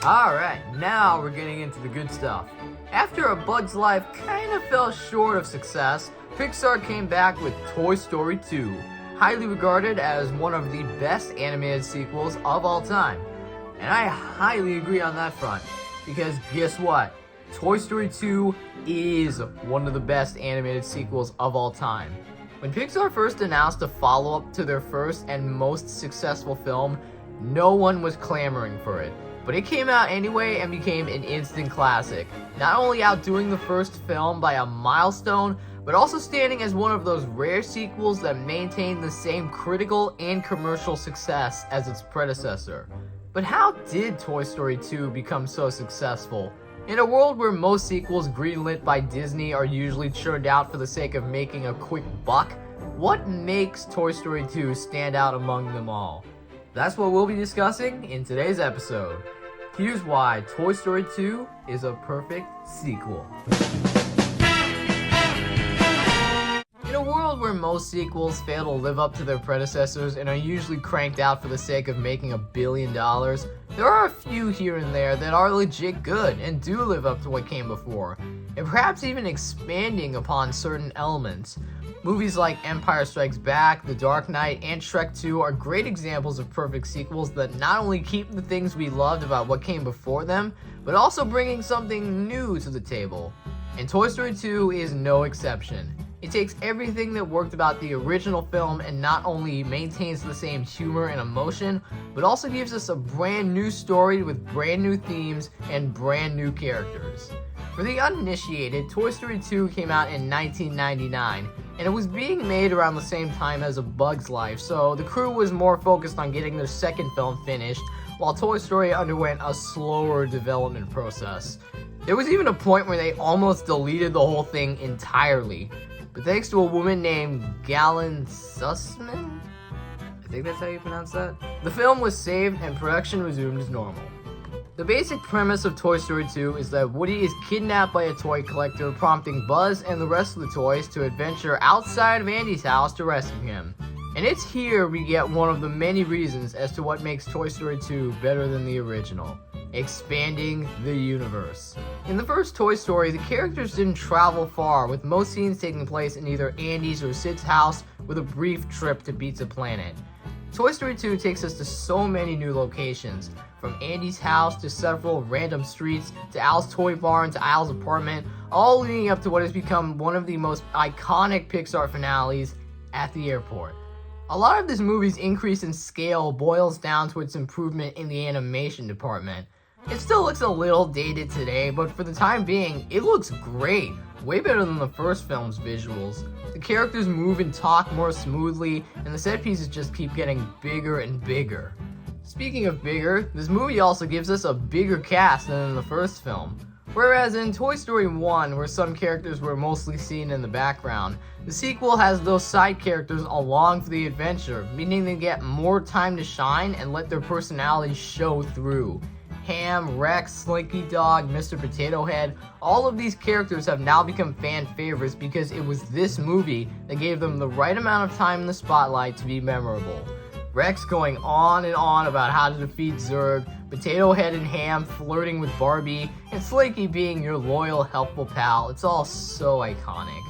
Alright, now we're getting into the good stuff. After A Bug's Life kinda fell short of success, Pixar came back with Toy Story 2, highly regarded as one of the best animated sequels of all time. And I highly agree on that front, because guess what? Toy Story 2 is one of the best animated sequels of all time. When Pixar first announced a follow-up to their first and most successful film, no one was clamoring for it. But it came out anyway and became an instant classic, not only outdoing the first film by a milestone, but also standing as one of those rare sequels that maintained the same critical and commercial success as its predecessor. But how did Toy Story 2 become so successful? In a world where most sequels greenlit by Disney are usually churned out for the sake of making a quick buck, what makes Toy Story 2 stand out among them all? That's what we'll be discussing in today's episode. Here's why Toy Story 2 is a perfect sequel. In a world where most sequels fail to live up to their predecessors and are usually cranked out for the sake of making $1 billion, there are a few here and there that are legit good and do live up to what came before, and perhaps even expanding upon certain elements. Movies like Empire Strikes Back, The Dark Knight, and Shrek 2 are great examples of perfect sequels that not only keep the things we loved about what came before them, but also bringing something new to the table. And Toy Story 2 is no exception. It takes everything that worked about the original film and not only maintains the same humor and emotion, but also gives us a brand new story with brand new themes and brand new characters. For the uninitiated, Toy Story 2 came out in 1999, and it was being made around the same time as A Bug's Life, so the crew was more focused on getting their second film finished, while Toy Story underwent a slower development process. There was even a point where they almost deleted the whole thing entirely, but thanks to a woman named Galen Sussman, I think that's how you pronounce that, the film was saved and production resumed as normal. The basic premise of Toy Story 2 is that Woody is kidnapped by a toy collector, prompting Buzz and the rest of the toys to adventure outside of Andy's house to rescue him. And it's here we get one of the many reasons as to what makes Toy Story 2 better than the original: expanding the universe. In the first Toy Story, the characters didn't travel far, with most scenes taking place in either Andy's or Sid's house, with a brief trip to Pizza Planet. Toy Story 2 takes us to so many new locations, from Andy's house to several random streets, to Al's toy barn to Al's apartment, all leading up to what has become one of the most iconic Pixar finales, at the airport. A lot of this movie's increase in scale boils down to its improvement in the animation department. It still looks a little dated today, but for the time being, it looks great. Way better than the first film's visuals. The characters move and talk more smoothly, and the set pieces just keep getting bigger and bigger. Speaking of bigger, this movie also gives us a bigger cast than in the first film. Whereas in Toy Story 1, where some characters were mostly seen in the background, the sequel has those side characters along for the adventure, meaning they get more time to shine and let their personalities show through. Ham, Rex, Slinky Dog, Mr. Potato Head, all of these characters have now become fan favorites because it was this movie that gave them the right amount of time in the spotlight to be memorable. Rex going on and on about how to defeat Zurg, Potato Head and Ham flirting with Barbie, and Slinky being your loyal, helpful pal. It's all so iconic.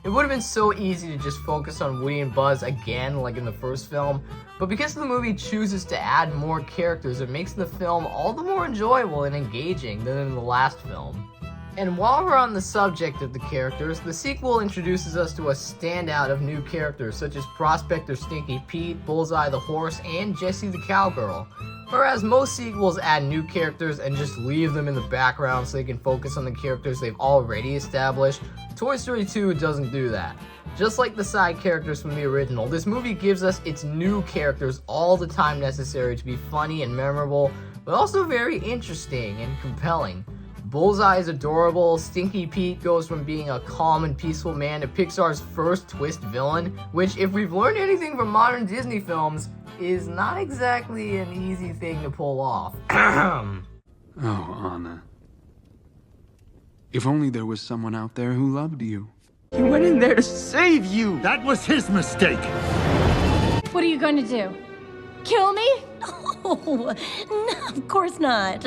It would have been so easy to just focus on Woody and Buzz again like in the first film, but because the movie chooses to add more characters, it makes the film all the more enjoyable and engaging than in the last film. And while we're on the subject of the characters, the sequel introduces us to a standout of new characters such as Prospector Stinky Pete, Bullseye the Horse, and Jessie the Cowgirl. Whereas most sequels add new characters and just leave them in the background so they can focus on the characters they've already established, Toy Story 2 doesn't do that. Just like the side characters from the original, this movie gives us its new characters all the time necessary to be funny and memorable, but also very interesting and compelling. Bullseye is adorable, Stinky Pete goes from being a calm and peaceful man to Pixar's first twist villain, which, if we've learned anything from modern Disney films, is not exactly an easy thing to pull off. Oh, Anna. If only there was someone out there who loved you. He went in there to save you! That was his mistake! What are you going to do? Kill me? Oh, no, of course not.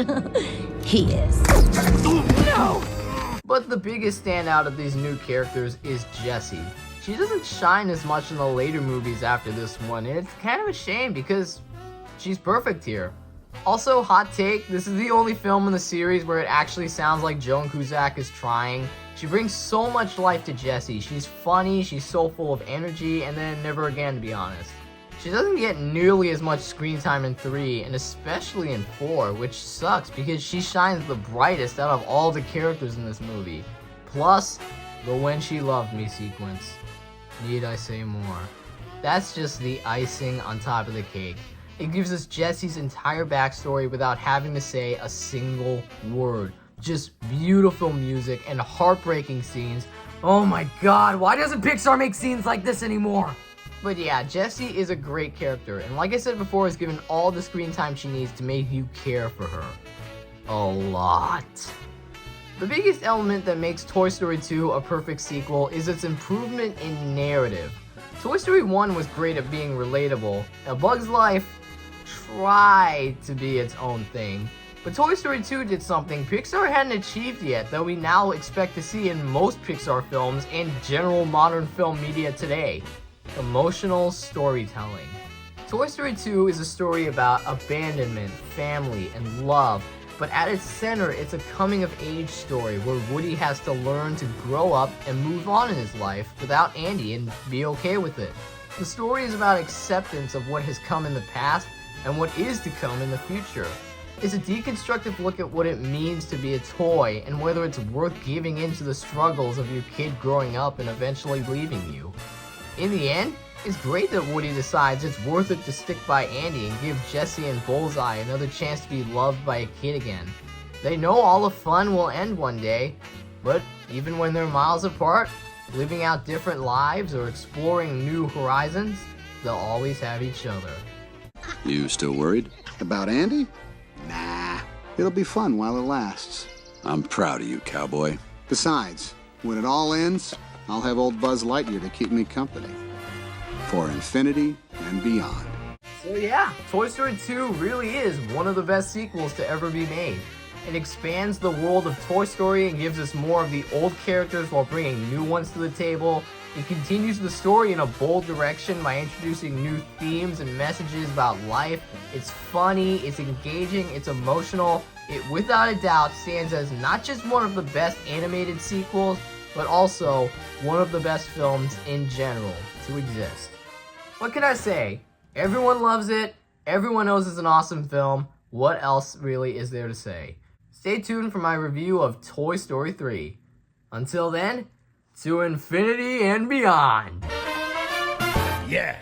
He is. No! But the biggest standout of these new characters is Jessie. She doesn't shine as much in the later movies after this one, and it's kind of a shame because she's perfect here. Also, hot take, this is the only film in the series where it actually sounds like Joan Cusack is trying. She brings so much life to Jessie. She's funny, she's so full of energy, and then never again, to be honest. She doesn't get nearly as much screen time in 3, and especially in 4, which sucks because she shines the brightest out of all the characters in this movie. Plus, the When She Loved Me sequence. Need I say more? That's just the icing on top of the cake. It gives us Jessie's entire backstory without having to say a single word. Just beautiful music and heartbreaking scenes. Oh my god, why doesn't Pixar make scenes like this anymore? But yeah, Jessie is a great character, and like I said before, is given all the screen time she needs to make you care for her. A lot. The biggest element that makes Toy Story 2 a perfect sequel is its improvement in narrative. Toy Story 1 was great at being relatable. A Bug's Life tried to be its own thing. But Toy Story 2 did something Pixar hadn't achieved yet that we now expect to see in most Pixar films and general modern film media today. Emotional storytelling. Toy Story 2 is a story about abandonment, family, and love, but at its center, it's a coming-of-age story where Woody has to learn to grow up and move on in his life without Andy and be okay with it. The story is about acceptance of what has come in the past and what is to come in the future. It's a deconstructive look at what it means to be a toy and whether it's worth giving into the struggles of your kid growing up and eventually leaving you. In the end, it's great that Woody decides it's worth it to stick by Andy and give Jessie and Bullseye another chance to be loved by a kid again. They know all the fun will end one day, but even when they're miles apart, living out different lives or exploring new horizons, they'll always have each other. You still worried? About Andy? Nah. It'll be fun while it lasts. I'm proud of you, cowboy. Besides, when it all ends, I'll have old Buzz Lightyear to keep me company. For infinity and beyond. So yeah, Toy Story 2 really is one of the best sequels to ever be made. It expands the world of Toy Story and gives us more of the old characters while bringing new ones to the table. It continues the story in a bold direction by introducing new themes and messages about life. It's funny, it's engaging, it's emotional. It without a doubt stands as not just one of the best animated sequels, but also one of the best films in general to exist. What can I say? Everyone loves it, everyone knows it's an awesome film. What else really is there to say? Stay tuned for my review of Toy Story 3. Until then, to infinity and beyond. Yeah.